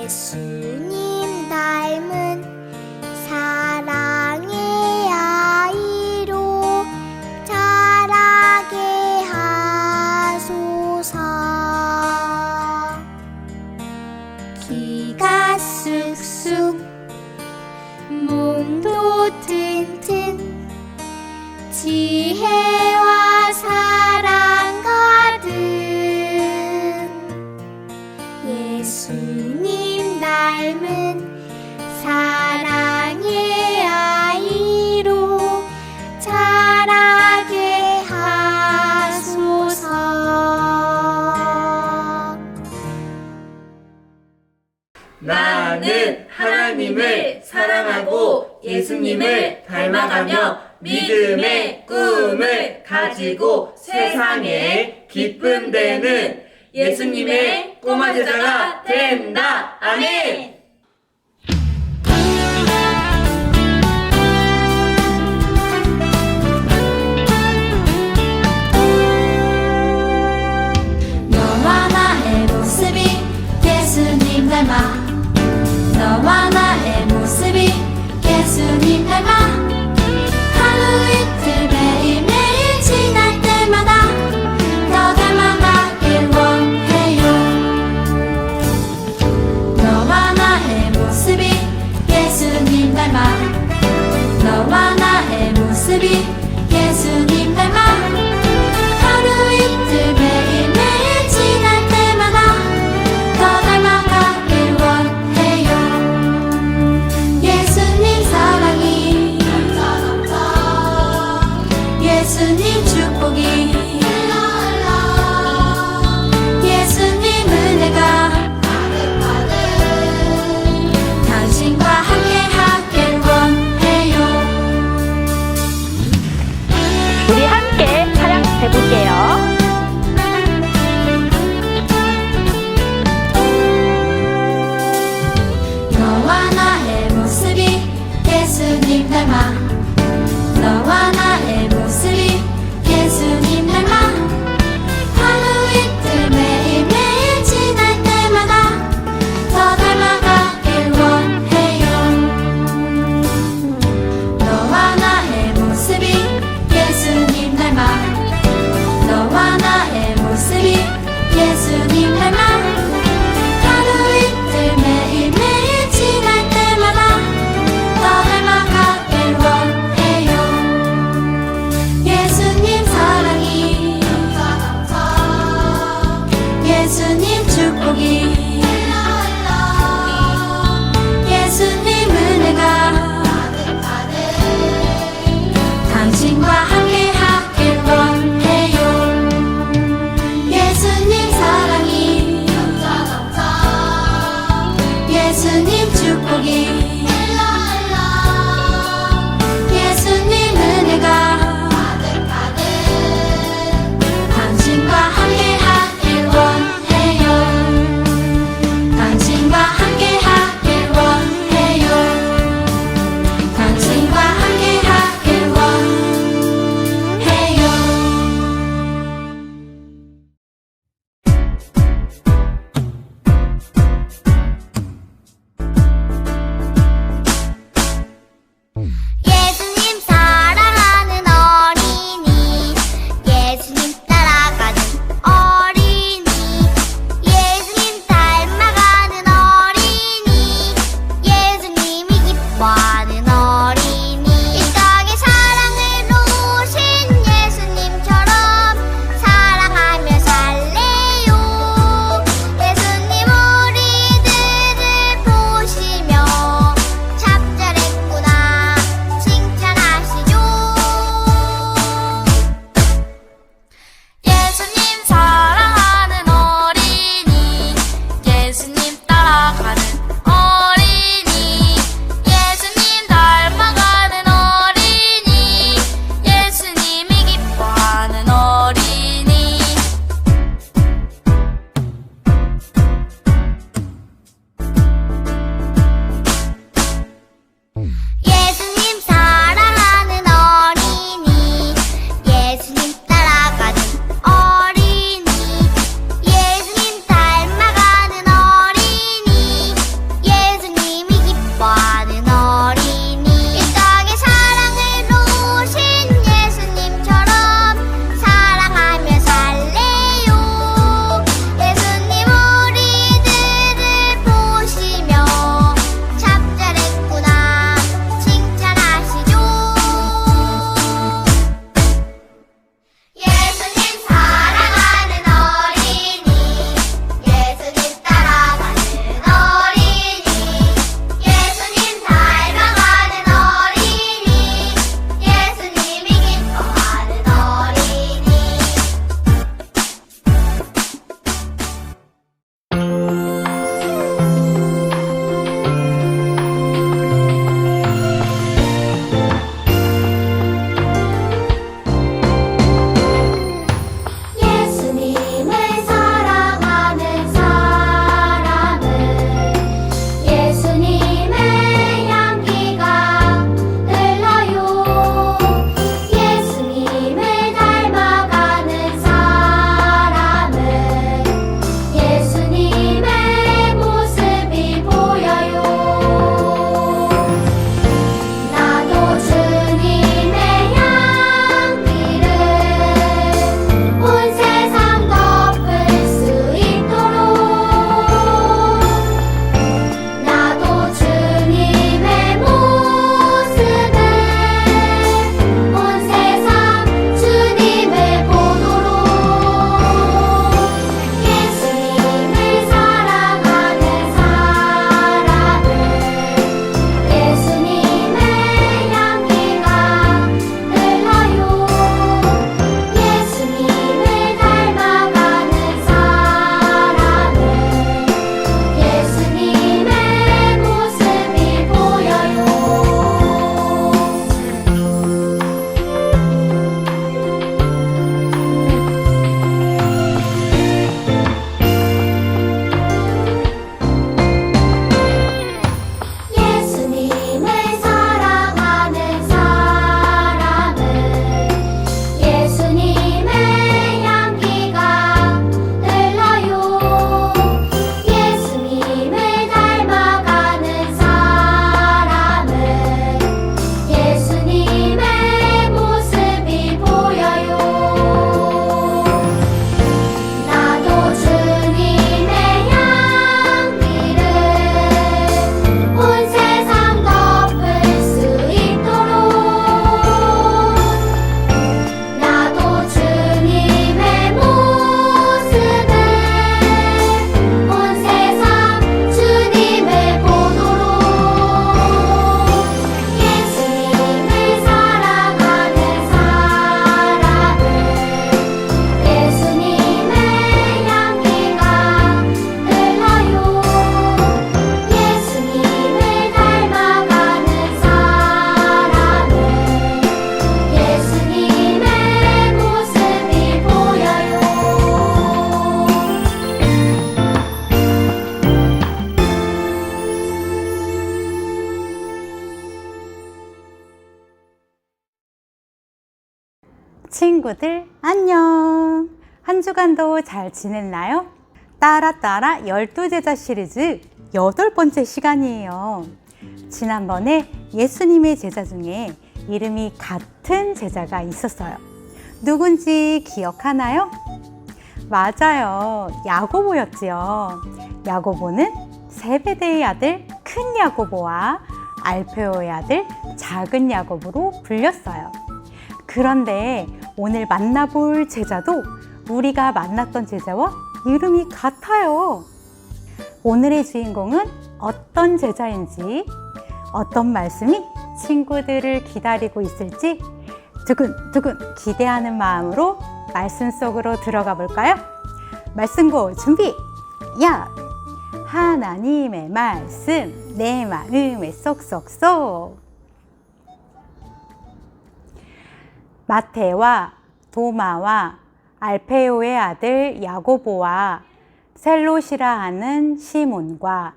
예수님 닮은 사랑의 아이로 자라게 하소서. 키가 쑥쑥 몸도 튼튼 지혜와 사랑 가득 예수님 닮은 사랑의 아이로 자라게 하소서. 나는 하나님을 사랑하고 예수님을 닮아가며 믿음의 꿈을 가지고 세상에 기쁨 되는 예수님의 꼬마 제자가 된다. 아멘. 너와 나의 모습이 예수님 닮아. 너와 나의 모습이 예수님 닮아. 하루 이틀 매일매일 지날 때마다 더 닮아가길 원해요. 너와 나의 모습이 예수님 닮아. 너와 나의 모습이 예수님 닮아. 하루 이틀 매일매일 지날 때마다 더 닮아가길 원해요. 예수님 사랑이 예수님 축복이 예수님 은혜가 당신과 함께 하길 원해요. 우리 함께 찬양해볼게요. 너와 나의 모습이 예수님 닮아. 너와 나의 모습이 예수님 닮아. 하루 이틀 매일매일 지날 때마다 더 닮아가길 원해요. 너와 나의 모습이 예수님 닮아. 너와 나의 모습이 예수님 닮아. 하루 이틀 매일매일 지날 때마다 더 닮아가길 원해요. 예수님 사랑이 예수님 축복이 예수님 은혜가 당신과 함께 하길 원해요. 예수님 사랑이 예수님 축복이 예수님 은혜가 당신과 함께 하길 원해요. 당신과 함께 하길 원해요. 당신과 함께 하길 원해요. 예수님 사랑하는 어린이 예수님 따라가는 어린이 예수님 닮아가는 어린이 예수님이 기뻐하는 어린이 이 땅에 사랑으로 오신 예수님처럼 사랑하며 살래요. 예수님 우리들을 보시며 참 잘했구나 칭찬하시죠. 예수님 사랑하는 어린이 예수님 따라가는 어린이 예수님 닮아가는 어린이 예수님이 기뻐하는 어린이 예수님 사랑하는 어린이 예수님 따라가는 어린이 예수님 닮아가는 어린이 친구들 안녕. 한 주간도 잘 지냈나요? 따라 12제자 시리즈 8번째 시간이에요. 지난번에 예수님의 제자 중에 이름이 같은 제자가 있었어요. 누군지 기억하나요? 맞아요. 야고보였지요. 야고보는 세베대의 아들 큰 야고보와 알페오의 아들 작은 야고보로 불렸어요. 그런데 오늘 만나볼 제자도 우리가 만났던 제자와 이름이 같아요. 오늘의 주인공은 어떤 제자인지, 어떤 말씀이 친구들을 기다리고 있을지 두근두근 기대하는 마음으로 말씀 속으로 들어가 볼까요? 말씀고 준비! 야! 하나님의 말씀 내 마음에 쏙쏙쏙. 마테와 도마와 알페오의 아들 야고보와 셀롯이라 하는 시몬과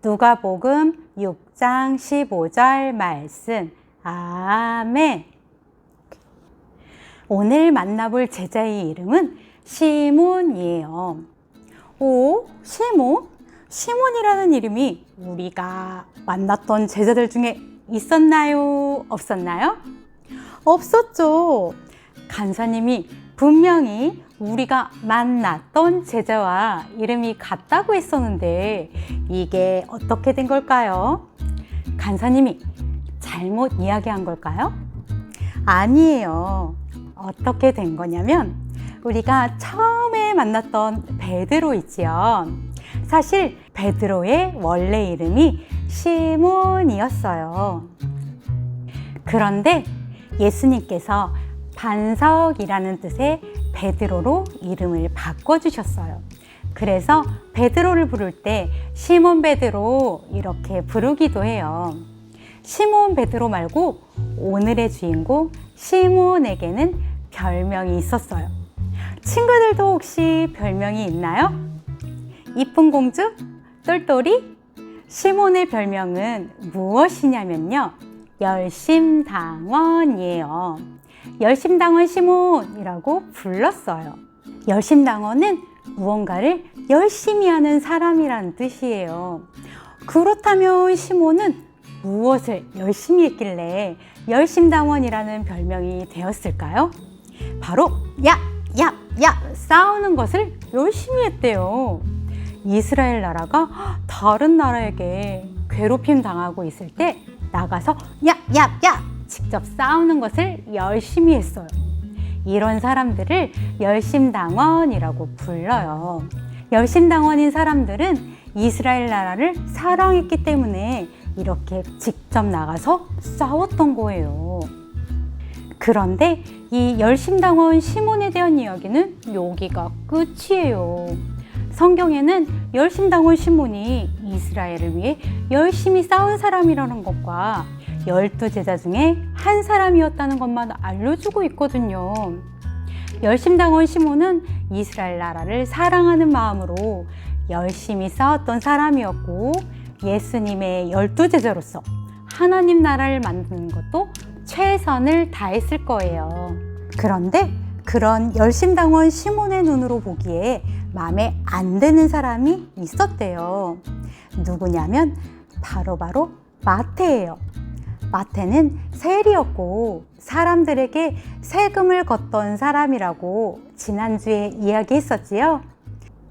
누가복음 6장 15절 말씀. 아멘. 오늘 만나볼 제자의 이름은 시몬이에요. 오, 시몬? 시몬이라는 이름이 우리가 만났던 제자들 중에 있었나요? 없었나요? 없었죠. 간사님이 분명히 우리가 만났던 제자와 이름이 같다고 했었는데 이게 어떻게 된 걸까요? 간사님이 잘못 이야기한 걸까요? 아니에요. 어떻게 된 거냐면 우리가 처음에 만났던 베드로 있지요. 사실 베드로의 원래 이름이 시몬이었어요. 그런데 예수님께서 반석이라는 뜻의 베드로로 이름을 바꿔주셨어요. 그래서 베드로를 부를 때 시몬 베드로 이렇게 부르기도 해요. 시몬 베드로 말고 오늘의 주인공 시몬에게는 별명이 있었어요. 친구들도 혹시 별명이 있나요? 이쁜 공주? 똘똘이? 시몬의 별명은 무엇이냐면요. 열심당원이에요. 열심당원 시몬이라고 불렀어요. 열심당원은 무언가를 열심히 하는 사람이라는 뜻이에요. 그렇다면 시몬은 무엇을 열심히 했길래 열심당원이라는 별명이 되었을까요? 바로 싸우는 것을 열심히 했대요. 이스라엘 나라가 다른 나라에게 괴롭힘 당하고 있을 때 나가서 직접 싸우는 것을 열심히 했어요. 이런 사람들을 열심당원이라고 불러요. 열심당원인 사람들은 이스라엘 나라를 사랑했기 때문에 이렇게 직접 나가서 싸웠던 거예요. 그런데 이 열심당원 시몬에 대한 이야기는 여기가 끝이에요. 성경에는 열심당원 시몬이 이스라엘을 위해 열심히 싸운 사람이라는 것과 12제자 중에 한 사람이었다는 것만 알려주고 있거든요. 열심당원 시몬은 이스라엘 나라를 사랑하는 마음으로 열심히 싸웠던 사람이었고 예수님의 12제자로서 하나님 나라를 만드는 것도 최선을 다했을 거예요. 그런데 그런 열심당원 시몬의 눈으로 보기에 마음에 안 드는 사람이 있었대요. 누구냐면 바로 마태예요. 마태는 세리였고 사람들에게 세금을 걷던 사람이라고 지난주에 이야기했었지요.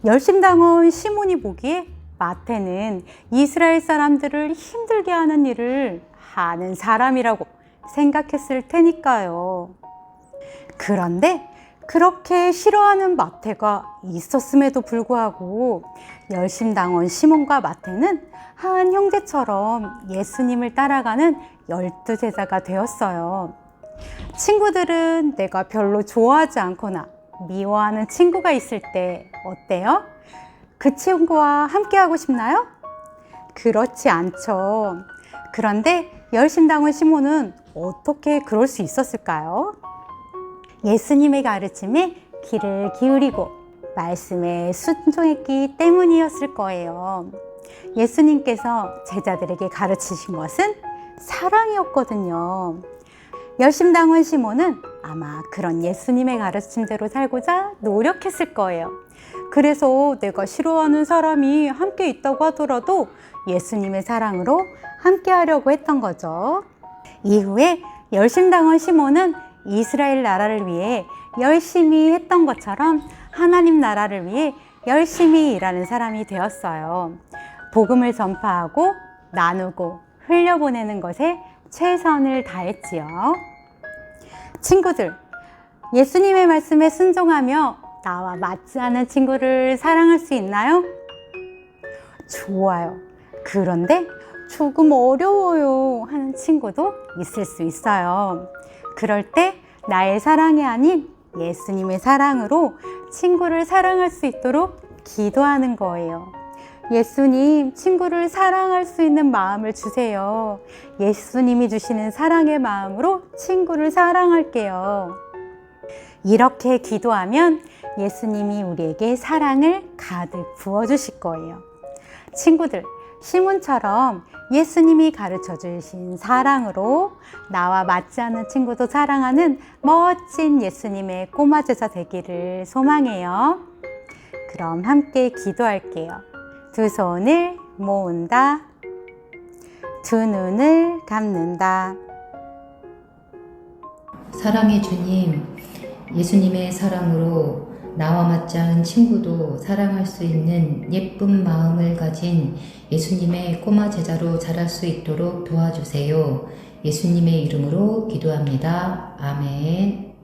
열심당원 시몬이 보기에 마태는 이스라엘 사람들을 힘들게 하는 일을 하는 사람이라고 생각했을 테니까요. 그런데 그렇게 싫어하는 마태가 있었음에도 불구하고 열심당원 시몬과 마태는 한 형제처럼 예수님을 따라가는 12제자가 되었어요. 친구들은 내가 별로 좋아하지 않거나 미워하는 친구가 있을 때 어때요? 그 친구와 함께하고 싶나요? 그렇지 않죠. 그런데 열심당원 시몬은 어떻게 그럴 수 있었을까요? 예수님의 가르침에 귀를 기울이고 말씀에 순종했기 때문이었을 거예요. 예수님께서 제자들에게 가르치신 것은 사랑이었거든요. 열심당원 시몬은 아마 그런 예수님의 가르침대로 살고자 노력했을 거예요. 그래서 내가 싫어하는 사람이 함께 있다고 하더라도 예수님의 사랑으로 함께 하려고 했던 거죠. 이후에 열심당원 시몬은 이스라엘 나라를 위해 열심히 했던 것처럼 하나님 나라를 위해 열심히 일하는 사람이 되었어요. 복음을 전파하고 나누고 흘려보내는 것에 최선을 다했지요. 친구들, 예수님의 말씀에 순종하며 나와 맞지 않은 친구를 사랑할 수 있나요? 좋아요. 그런데 조금 어려워요 하는 친구도 있을 수 있어요. 그럴 때 나의 사랑이 아닌 예수님의 사랑으로 친구를 사랑할 수 있도록 기도하는 거예요. 예수님, 친구를 사랑할 수 있는 마음을 주세요. 예수님이 주시는 사랑의 마음으로 친구를 사랑할게요. 이렇게 기도하면 예수님이 우리에게 사랑을 가득 부어주실 거예요. 친구들, 시몬처럼 예수님이 가르쳐 주신 사랑으로 나와 맞지 않는 친구도 사랑하는 멋진 예수님의 꼬마 제자 되기를 소망해요. 그럼 함께 기도할게요. 두 손을 모은다. 두 눈을 감는다. 사랑의 주님, 예수님의 사랑으로 나와 맞지 않은 친구도 사랑할 수 있는 예쁜 마음을 가진 예수님의 꼬마 제자로 자랄 수 있도록 도와주세요. 예수님의 이름으로 기도합니다. 아멘.